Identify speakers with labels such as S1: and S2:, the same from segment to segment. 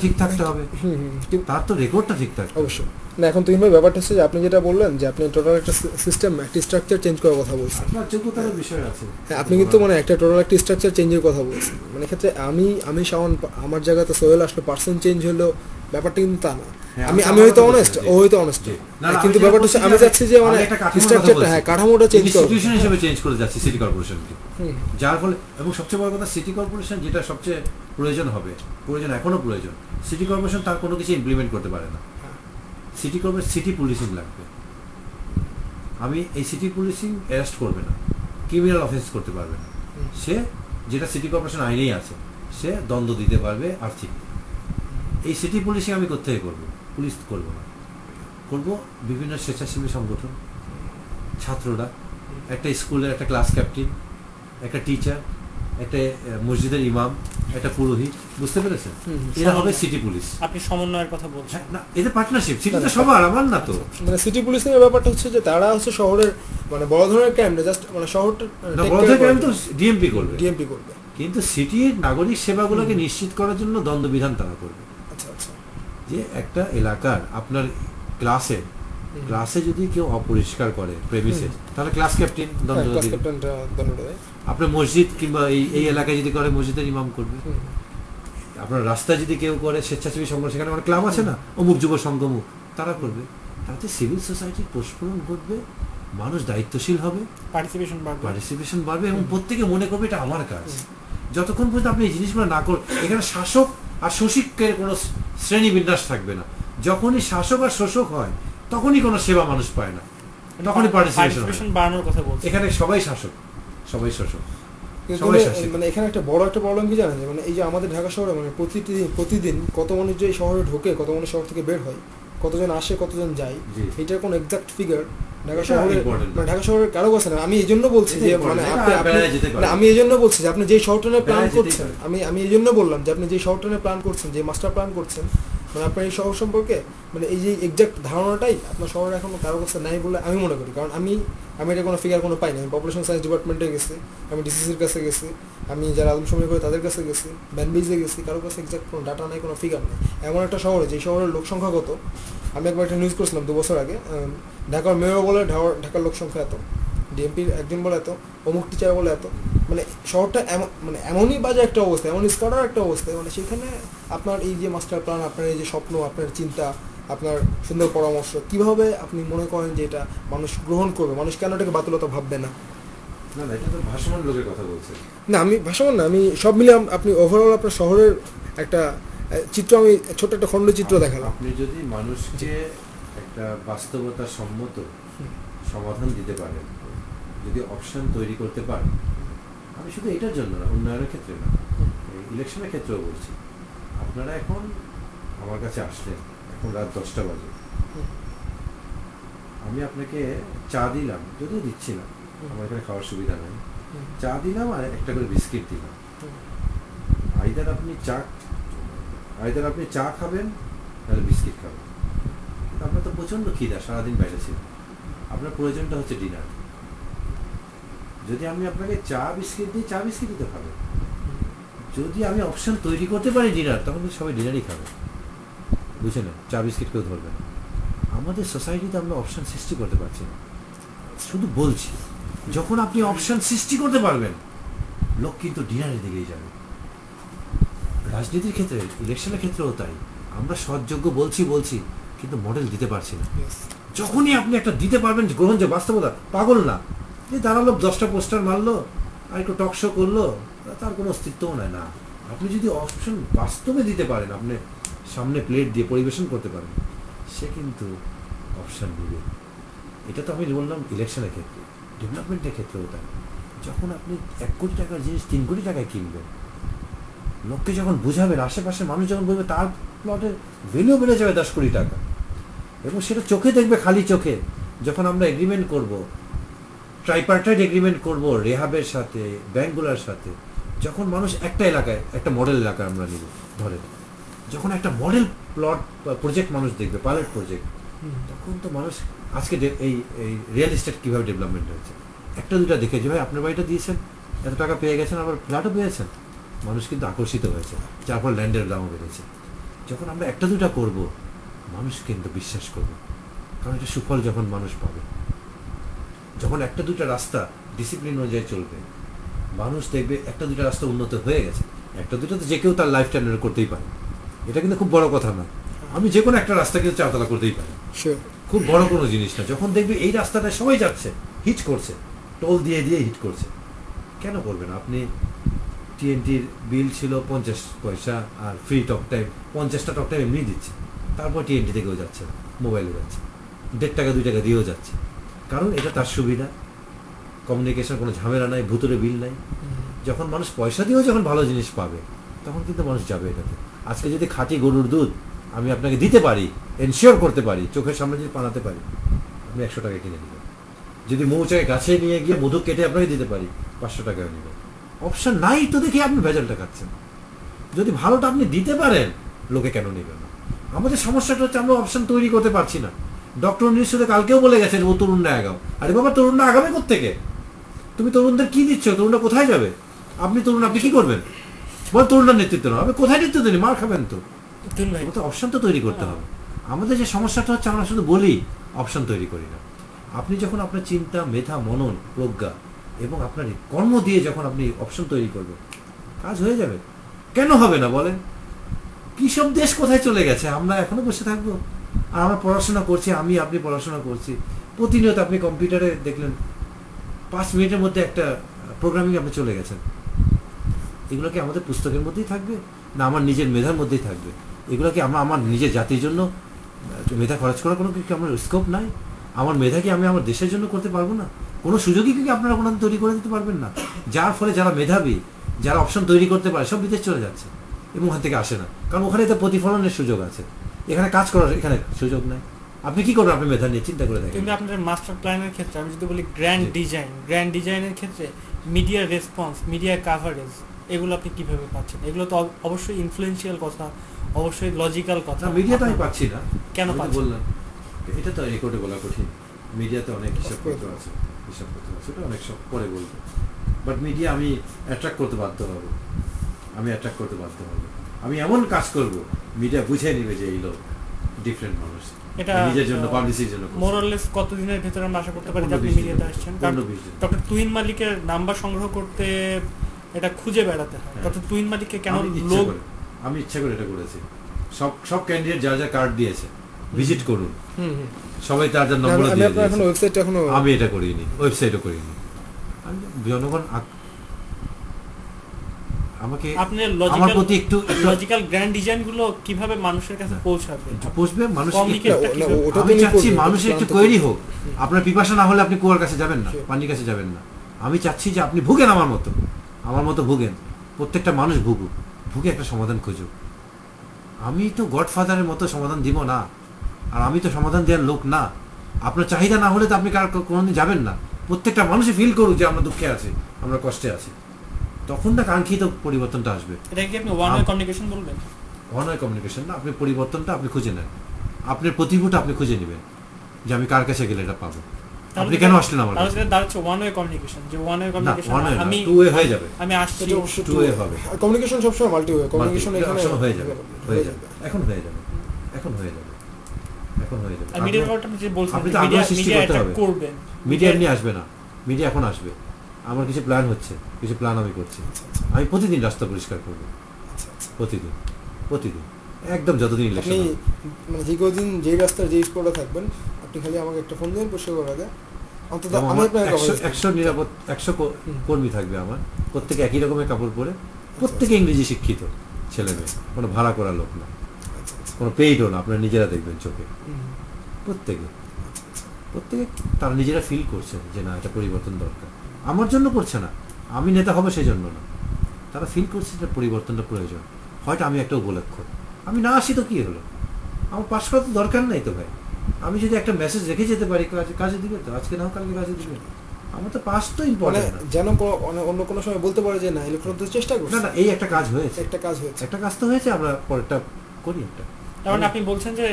S1: ঠিক থাকতে হবে, তার তো রেকর্ডটা ঠিক থাকবে
S2: অবশ্যই। না এখন তুমি ব্যাপারটা হচ্ছে যে আপনি যেটা বললেন যে আপনি টোটাল একটা সিস্টেম একটা স্ট্রাকচার চেঞ্জ করার কথা বলছেন,
S1: আপনার যোগ্যতার বিষয় আছে।
S2: হ্যাঁ আপনি কিন্তু মানে একটা টোটাল একটা স্ট্রাকচার চেঞ্জের কথা বলছেন, মানে ক্ষেত্রে আমি শাওন আমার জায়গাতে সোহেল আসলে পার্সন চেঞ্জ হলো ব্যাপারটা কিন্তু তা না। আমি হয়তো অনেস্ট, ও হয়তো অনেস্ট, কিন্তু ব্যাপারটা হচ্ছে আমি চাচ্ছি যে মানে স্ট্রাকচারটা, হ্যাঁ কাঠামোটা চেঞ্জ করা,
S1: সিচুয়েশন হিসেবে চেঞ্জ করে যাচ্ছে সিটি কর্পোরেশনকে, যার ফলে এবং সবচেয়ে বড় কথা সিটি কর্পোরেশন যেটা সবচেয়ে প্রয়োজন হবে, প্রয়োজন এখনো প্রয়োজন, সিটি কর্পোরেশন তার কোনো কিছু ইমপ্লিমেন্ট করতে পারে না। সিটি কর্পোরেশন সিটি পুলিশিং লাগবে। আমি এই সিটি পুলিশিং অ্যারেস্ট করবে না, ক্রিমিনাল অফেন্স করতে পারবে না, সে যেটা সিটি কর্পোরেশন আইনেই আছে, সে দ্বন্দ্ব দিতে পারবে আর্থিক। এই সিটি পুলিশিং আমি কোথেকে করবো? পুলিশ করবো না, করবো বিভিন্ন স্বেচ্ছাসেবী সংগঠন, ছাত্ররা, একটা স্কুলের একটা ক্লাস ক্যাপ্টেন, একটা টিচার, একটা মসজিদের ইমাম, একটা পুরোহিত, বুঝতে পেরেছেন? এরা হবে সিটি পুলিশ।
S3: আপনি সমন্বয়ের কথা বলছেন
S1: না, এদের পার্টনারশিপ, সিটি তো সবার, আমার না তো।
S2: মানে সিটি পুলিশিং এর ব্যাপারটা হচ্ছে যে তারা হচ্ছে শহরের মানে বড় ধরনের ক্রাইম না, জাস্ট মানে শহরটা
S1: বড় ধরনের ক্রাইম তো ডিএমপি করবে, কিন্তু সিটির নাগরিক সেবাগুলোকে নিশ্চিত করার জন্য দ্বন্দ্ববিধান তারা করবে।
S2: আচ্ছা আচ্ছা,
S1: যে একটা এলাকার আপনার ক্লাসে যদি কেউ অপরিষ্কার করে প্রেমিসে, তাহলে ক্লাস ক্যাপ্টেন দণ্ড দেয়। আপনার মসজিদ কিংবা এই এলাকায় যদি করে মসজিদের ইমাম করবে। আপনার রাস্তায় যদি কেউ করে স্বেচ্ছাসেবী সংগঠন, সেখানে আমার ক্লাব আছে না, অমুক যুব সংগম, তারা করবে। তাতে সিভিল সোসাইটির প্রস্ফুরণ ঘটবে, মানুষ দায়িত্বশীল হবে, পার্টিসিপেশন বাড়বে এবং প্রত্যেকে মনে করবে এটা আমার কাজ। যতক্ষণ পর্যন্ত আপনি এই জিনিসগুলো না করেন, এখানে শাসক আর শোষিকের কোনো শ্রেণী বিন্যাস থাকবে না। যখনই শাসক আর শোষক হয়, তখনই কোনো সেবা মানুষ পায় না, তখনই পার্টিসিপেশন বাড়ানোর কথা বলছে। এখানে সবাই শাসক, সবাই শোষক,
S2: মানে এখানে একটা বড় একটা প্রবলেম কি জানেন, মানে এই যে আমাদের ঢাকা শহরে মানে প্রতিদিন কত মানুষ যে এই শহরে ঢোকে, কত মানুষ শহর থেকে বের হয়, কতজন আসে কতজন যায়, এটার কোনো এক্সাক্ট ফিগার ঢাকা শহরে মানে ঢাকা শহরের কারো কাছে না। আমি এই জন্য বলছি যে মানে আমি এই জন্য বলছি যে আপনি যে শহরটা নিয়ে প্ল্যান করছেন, আমি এই জন্য বললাম যে আপনি যে শহরটা নিয়ে প্ল্যান করছেন, যে মাস্টার প্ল্যান করছেন, মানে আপনার এই শহর সম্পর্কে মানে এই যে এক্সাক্ট ধারণাটাই আপনার শহরে এখনো কারো কাছে নাই বলে আমি মনে করি। কারণ আমি এটা কোনো ফিগার কোনো পাইনি। আমি পপুলেশন সায়েন্স ডিপার্টমেন্টে গেছি, আমি ডিসিসির কাছে গেছি, আমি যারা আদমশুমারি করে তাদের কাছে গেছি, ব্যানবেজে গেছি, কারো কাছে এক্সাক্ট কোনো ডাটা নেই, কোনো ফিগার নেই। এমন একটা শহরে যে শহরের লোক সংখ্যা কত, আমি একবার একটা নিউজ করছিলাম 2 বছর আগে, ঢাকার মেয়র বলে ঢাকার লোক সংখ্যা এত, ডিএমপির একজন বলে এত, অমুক টিচার বলে এত, মানে শহরটা মানে এমনই বাজে একটা অবস্থা, এমনই স্কটার একটা অবস্থা, মানে সেখানে আপনার এই যে মাস্টার প্ল্যান, আপনার এই যে স্বপ্ন, আপনার চিন্তা, আপনার সুন্দর পরামর্শ, কিভাবে আপনি মনে করেন যে এটা মানুষ গ্রহণ করবে? মানুষ কেন এটাকে বাতুলতা ভাববে না?
S1: না, এটা তো ভাসমান লোকের কথা বলছেন।
S2: না, আমি ভাসমান না, আমি সব মিলে আপনি ওভারঅল আপনার শহরের একটা চিত্র, আমি ছোট একটা খণ্ডচিত্র দেখালাম।
S1: আপনি যদি মানুষকে একটা বাস্তবতা সম্মত সমাধান দিতে পারেন, যদি অপশন তৈরি করতে পারেন, আমি শুধু এটার জন্য না, উন্নয়নের ক্ষেত্রে না, ইলেকশনের ক্ষেত্রেও বলছি। আপনারা এখন আমার কাছে আসলেন, এখন রাত 10টা বাজে, আমি আপনাকে চা দিলাম, যদিও দিচ্ছি না, আমার এখানে খাওয়ার সুবিধা নেই, চা দিলাম আর একটা করে বিস্কিট দিলাম। আইদার আপনি চা খাবেন, তাহলে বিস্কিট খাবেন। আপনার তো প্রচণ্ড খিদা, সারাদিন বাইরে ছিল, আপনার প্রয়োজনটা হচ্ছে ডিনার। যদি আমি আপনাকে চা বিস্কিট দিই, চা বিস্কিটই তো খাবে। যদি আমি অপশন তৈরি করতে পারি ডিনার, তখন তো সবাই ডিনারই খাবে, বুঝে না, চা বিস্কিট কেউ ধরবে না। আমাদের সোসাইটিতে আমরা অপশন সৃষ্টি করতে পারছি না, শুধু বলছি। যখন আপনি অপশন সৃষ্টি করতে পারবেন, লোক কিন্তু ডিনারের দিকেই যাবে। রাজনীতির ক্ষেত্রে, ইলেকশনের ক্ষেত্রেও তাই। আমরা সৎযোগ্য বলছি, কিন্তু মডেল দিতে পারছি না। যখনই আপনি একটা দিতে পারবেন গ্রহণযোগ্য বাস্তবতা, পাগল না যে দাঁড়ালো 10টা পোস্টার মারলো আর একটু টক শো করলো, তার কোনো অস্তিত্বও নেয় না। আপনি যদি অপশন বাস্তবে দিতে পারেন, আপনি সামনে প্লেট দিয়ে পরিবেশন করতে পারেন, সে কিন্তু অপশন দিবে। এটা তো আমি বললাম ইলেকশনের ক্ষেত্রে, ডেভেলপমেন্টের ক্ষেত্রেও তাই। যখন আপনি 1 কোটি টাকার জিনিস 3 কোটি টাকায় কিনবেন, লোককে যখন বুঝাবেন, আশেপাশের মানুষ যখন বলবে তার প্লটের ভ্যালু বেড়ে যাবে 10 কোটি টাকা, এবং সেটা চোখে দেখবে, খালি চোখে। যখন আমরা এগ্রিমেন্ট করব, ট্রাইপার্টাইট এগ্রিমেন্ট করব রেহাবের সাথে, ব্যাংকগুলোর সাথে, যখন মানুষ একটা এলাকায়, একটা মডেল এলাকায় আমরা নিব ধরে, যখন একটা মডেল প্লট প্রজেক্ট মানুষ দেখবে, পাইলট প্রজেক্ট, তখন তো মানুষ আজকে এই রিয়েল এস্টেট কীভাবে ডেভেলপমেন্ট হয়েছে, একটা দুটা দেখে যে ভাই আপনার বাড়িটা দিয়েছেন, এত টাকা পেয়ে গেছেন, আবার ফ্ল্যাটও পেয়েছেন, মানুষ কিন্তু আকর্ষিত হয়েছে, যার ফলে ল্যান্ডের দামও বেড়েছে। যখন আমরা একটা দুটা করব, মানুষ কিন্তু বিশ্বাস করবে, কারণ এটা সুফল যখন মানুষ পাবে। যখন একটা দুটা রাস্তা ডিসিপ্লিন অনুযায়ী চলবে, মানুষ দেখবে একটা দুটা রাস্তা উন্নত হয়ে গেছে। একটা দুটো তো যে কেউ তার লাইফ টাইম করতেই পারে, এটা কিন্তু খুব বড় কথা না। আমি যে কোনো একটা রাস্তা কিন্তু চারতলা করতেই পারি, খুব বড় কোনো জিনিস না। যখন দেখবে এই রাস্তাটা সবাই যাচ্ছে, হিট করছে, টোল দিয়ে দিয়ে হিট করছে, কেন করবে না? আপনি টিএনটির বিল ছিল 50 পয়সা, আর ফ্রি টক টাইম 50টা টক টাইম এমনি দিচ্ছে, তারপর টিএনটি থেকেও যাচ্ছে না, মোবাইলে যাচ্ছে, 1.5 টাকা 2 টাকা দিয়েও যাচ্ছে, কারণ এটা তার সুবিধা। কমিউনিকেশন কোনো ঝামেলা নাই, ভুতুরে বিল নাই। যখন মানুষ পয়সা দিয়েও যখন ভালো জিনিস পাবে, তখন কিন্তু মানুষ যাবে এটাতে। আজকে যদি খাঁটি গরুর দুধ আমি আপনাকে দিতে পারি, এনশিওর করতে পারি, চোখের সামনে যদি বানাতে পারি, আপনি 100 টাকা কিনে নেবেন। যদি মৌচাকে গাছে নিয়ে গিয়ে মধু কেটে আপনাকে দিতে পারি, 500 টাকা নেবেন। অপশন নাই তো দেখি আপনি ভেজালটা খাচ্ছেন। যদি ভালোটা আপনি দিতে পারেন, লোকে কেন নেবে না? আমাদের সমস্যাটা হচ্ছে আমরা অপশন তৈরি করতে পারছি না। ডক্টর নিশ্চয় কালকেও বলে গেছেন ও তরুণরা আগাও। আরে বাবা, তরুণরা আগাবে কোত্থেকে? তুমি তরুণদের কি দিচ্ছ? তরুণরা কোথায় যাবে? আপনি তরুণ, আপনি কি করবেন? বল তরুণরা নেতৃত্ব না, আপনি কোথায় নেতৃত্ব দিন? মার খাবেন তো। অপশন তো তৈরি করতে হবে। আমাদের যে সমস্যাটা হচ্ছে, আমরা শুধু বলি, অপশন তৈরি করি না। আপনি যখন আপনার চিন্তা, মেধা, মনন, প্রজ্ঞা এবং আপনার কর্ম দিয়ে যখন আপনি অপশন তৈরি করবেন, কাজ হয়ে যাবে। কেন হবে না বলেন? কি সব দেশ কোথায় চলে গেছে, আমরা এখনো বসে থাকবো? আর আমরা পড়াশোনা করছি, আপনি পড়াশোনা করছি, প্রতিনিয়ত আপনি কম্পিউটারে দেখলেন 5 মিনিটের মধ্যে একটা প্রোগ্রামিং আপনি চলে গেছেন। এগুলো কি আমাদের পুস্তকের মধ্যেই থাকবে, না আমার নিজের মেধার মধ্যেই থাকবে? এগুলো কি আমার নিজের জাতির জন্য মেধা খরচ করার কোনো কি আমার স্কোপ নাই? আমার মেধা কি আমি আমার দেশের জন্য করতে পারবো না? কোনো সুযোগই কি আপনারা কোনো তৈরি করে দিতে পারবেন না? যার ফলে যারা মেধাবী, যারা অপশন তৈরি করতে পারে, সব বিদেশ চলে যাচ্ছে এবং ওখান থেকে আসে না, কারণ ওখানে তো প্রতিফলনের সুযোগ আছে, এখানে কাজ করার এখানে সুযোগ নাই। আপনি কি করবেন আপনি মেধা নিয়ে? চিন্তা করে দেখেন।
S3: কিন্তু আপনাদের মাস্টার প্ল্যানের ক্ষেত্রে আমি যদি বলি গ্র্যান্ড ডিজাইনের ক্ষেত্রে মিডিয়া রেসপন্স, মিডিয়া কাভারেজ, এগুলো আপনি কিভাবে পাচ্ছেন? এগুলো তো অবশ্যই ইনফ্লুয়েন্সিয়াল কথা, অবশ্যই লজিক্যাল কথা।
S1: মিডিয়া তো আমি পাচ্ছি না।
S3: কেন পাচ্ছি?
S1: বললাম এটা তো রেকর্ডে বলা কঠিন। মিডিয়াতে অনেক হিসাবপত্র আছে, সেটা অনেক সব পরে বলবো। বাট মিডিয়া আমি অ্যাট্রাক্ট করতে বাধ্য হব, আমি এমন কাজ করব, মিডিয়া বুঝে নিবে যে এই লোক ডিফারেন্ট মানুষ,
S3: এটা
S1: নিজের জন্য, পাবলিসিটির জন্য।
S3: মোরাললেস কতদিনের ভিতরে আমরা আশা করতে পারি যে আপনি মিডিয়াতে আসছেন? কারণ ডক্টর তুহিন মালিকের নাম্বার সংগ্রহ করতে এটা খুঁজে বেড়াতে হয়। ডক্টর তুহিন মালিককে কেন লোক,
S1: আমি ইচ্ছা করে এটা করেছি। সব ক্যান্ডিডেট যা কার্ড দিয়েছে, ভিজিট করুন, সবাই তার নম্বর দিয়ে দিয়েছে। আমি এটা করিনি, ওয়েবসাইটও করিনি। জনগণ আমাকে
S3: আপনার
S1: আমার প্রতি একটু
S3: লজিক্যাল গ্র্যান্ড ডিজাইন গুলো কিভাবে মানুষের কাছে পৌঁছাবে মানুষ?
S1: আমি চাচ্ছি মানুষের একটু কোয়েরি হোক। আপনার পিপাসা না হলে আপনি কুয়ার কাছে যাবেন না, পানির কাছে যাবেন না। আমি চাচ্ছি যে আপনি ভুগেন, আমার মতো ভুগেন, প্রত্যেকটা মানুষ ভুগে একটা সমাধান খুঁজুক। আমি তো গডফাদারের মতো সমাধান দিব না, আর আমি তো সমাধান দেওয়ার লোক না। আপনার চাহিদা না হলে তো আপনি কোনোদিন যাবেন না। প্রত্যেকটা মানুষই ফিল করুক যে আমরা দুঃখে আছি, আমরা কষ্টে আছি, তখন না কাঙ্ক্ষিত পরিবর্তনটা আসবে।
S3: এটা কি আপনি ওয়ান ওয়ে কমিউনিকেশন বলবেন?
S1: ওয়ান ওয়ে কমিউনিকেশন না, আপনি পরিবর্তনটা আপনি খুঁজে নেন, আপনার প্রতিভূটা আপনি খুঁজে নেবেন যে আমি কার কাছে গেলে এটা পাবো। আপনি কেন আসলেন আমার কাছে?
S3: তাহলে দাঁড়াচ্ছে ওয়ান ওয়ে কমিউনিকেশন, যে ওয়ান ওয়ে কমিউনিকেশন
S1: আমি টু ওয়ে হয়ে যাবে।
S3: আমি আসছি,
S1: টু ওয়ে হবে।
S2: কমিউনিকেশন সবসময় মাল্টি ওয়ে কমিউনিকেশন, এখানে
S1: হয়ে যাবে। এখন হয়ে যাবে।
S3: আর মিডিয়ার কথা আপনি যে বলছেন,
S1: আপনি তো আগ্রহ সৃষ্টি করতে হবে। মিডিয়া এমনি আসবে না, মিডিয়া এখন আসবে। আমার কিছু প্ল্যান হচ্ছে, কিছু প্ল্যান আমি করছি। আমি প্রতিদিন রাস্তা পরিষ্কার করবো, প্রতিদিন একদম, যতদিন ইলেকশন
S2: আপনি মানে যে কদিন যেই রাস্তার যেই স্পটে থাকবেন, আপনি খালি আমাকে একটা ফোন দিন, পরিষ্কার করা যায়। অন্তত আমি
S1: 100 কর্মী থাকবে আমার, প্রত্যেকে একই রকমের কাপড় পরে, প্রত্যেকে ইংরেজি শিক্ষিত ছেলে মেয়ে, কোনো ভাড়া করা লোক না, কোনো পেইডও না, আপনারা নিজেরা দেখবেন চোখে। প্রত্যেকে তারা নিজেরা ফিল করছে যে না, এটা পরিবর্তন দরকার। আমার জন্য করছে না, আমি নেতা হবো সেই জন্য না, তারা ফিল করছে যে পরিবর্তনটা প্রয়োজন। হয়তো আমি একটা উপলক্ষ, আমি না আসি তো কি হলো, আমার পাশ করা তো দরকার নাই তো ভাই। আমি যদি একটা মেসেজ রেখে যেতে পারি, কাজে দিবে তো, আজকে না হোক কালকে কাজে দিবে। আমার তো পাস তো ইম্পর্টেন্ট,
S2: যেন অন্য কোনো সময় বলতে পারে যে না, ইলেকট্রন তো চেষ্টা করছে
S1: না, এই একটা কাজ হয়েছে,
S2: একটা কাজ তো হয়েছে,
S1: আমরা পরেরটা করি একটা।
S3: কারণ আপনি বলছেন যে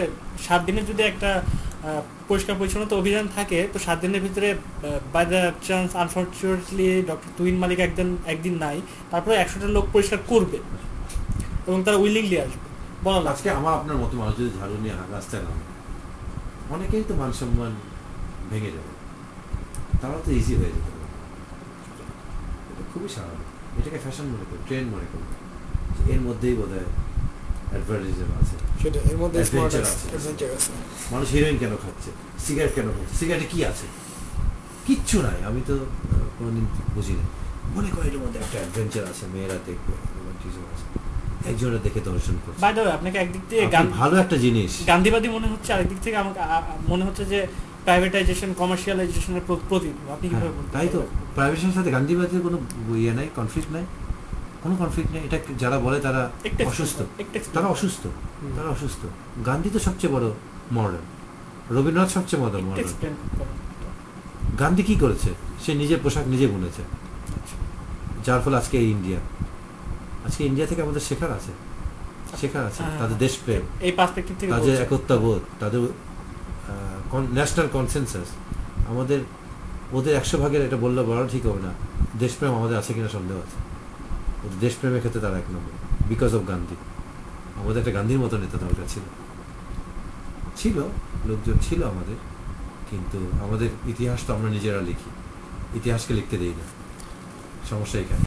S3: 7 দিনের যদি একটা পরিষ্কার পরিচ্ছন্নতা অভিযান থাকে, তো 7 দিনের ভিতরে by the chance unfortunately doctor Tuhin Malik একদিন নাই, তারপরে 100টা লোক পরিষ্কার করবে এবং তারা উইলিংলি আসবে। বলা লাগছে।
S1: আজকে আমার আপনার মতো মানুষ যদি ঝাড়ু নিয়ে রাস্তায় নামে, অনেকেই তো মান সম্মান ভেঙে যাবে, তারা তো ইজি হয়ে যেতে পারে। এটা খুবই স্বাভাবিক, এটাকে ফ্যাশন মনে করবে, ট্রেন্ড মনে করবে, এর মধ্যেই বোধ হয় অ্যাডভার্টাইজম আছে,
S2: সেটা এর মধ্যে স্মার্ট
S1: Adventure আছে।
S2: অ্যাডভেঞ্চার আছে।
S1: মানুষ হিরোইন কেন খাচ্ছে, সিগারেট কেন খাচ্ছে, সিগারেটে কি আছে, কিচ্ছু নাই, আমি তো কোনোদিন বুঝি না, মনে করি এর মধ্যে একটা অ্যাডভেঞ্চার আছে, মেয়েরা দেখবে, রোমান্টিজম আছে, একজনের দেখে দর্শন করছে।
S3: বাই দ্য ওয়ে, আপনাকে একদিক থেকে
S1: আপনি ভালো একটা জিনিস,
S3: গান্ধীবাদী মনে হচ্ছে, আরেকদিক থেকে আমাকে মনে হচ্ছে যে প্রাইভেটাইজেশন, কমার্শিয়ালাইজেশনের প্রতীক। আপনি
S1: হ্যাঁ,
S3: কিভাবে বলতে
S1: তাই তো প্রাইভেটের সাথে গান্ধীবাদের কোনো ইয়ে নাই, কনফ্লিক্ট নাই, কোনো কনফ্লিক্ট নেই। এটা যারা বলে তারা
S3: একটু
S1: অসুস্থ,
S3: একটু
S1: তারা অসুস্থ, তারা অসুস্থ। গান্ধী তো সবচেয়ে বড় মডার্ন, রবীন্দ্রনাথ সবচেয়ে বড় মডার্ন।
S3: এক্সপ্লেন করুন।
S1: গান্ধী কি করেছে? সে নিজের পোশাক নিজে বুনেছে, যার ফলে আজকে এই ইন্ডিয়া। আজকে ইন্ডিয়া থেকে আমাদের শেখার আছে, শেখার আছে,
S3: হ্যাঁ,
S1: তাদের দেশপ্রেম,
S3: এই পার্সপেক্টিভ থেকে
S1: তাদের
S3: বলছেন।
S1: একতাবোধ, তাদের ন্যাশনাল কনসেনসাস। আমাদের ওদের 100 ভাগের এটা বললে বড় ঠিক হবে না, দেশপ্রেম আমাদের আছে কিনা সন্দেহ আছে। ওদের দেশপ্রেমের ক্ষেত্রে তারা 1 নম্বর, বিকজ অফ গান্ধী। আমাদের একটা গান্ধীর মতো নেতা দরকার ছিল, ছিল লোকজন ছিল আমাদের, কিন্তু আমাদের ইতিহাস তো আমরা নিজেরা লিখি, ইতিহাসকে লিখতে দেই না, সমস্যা এখানে।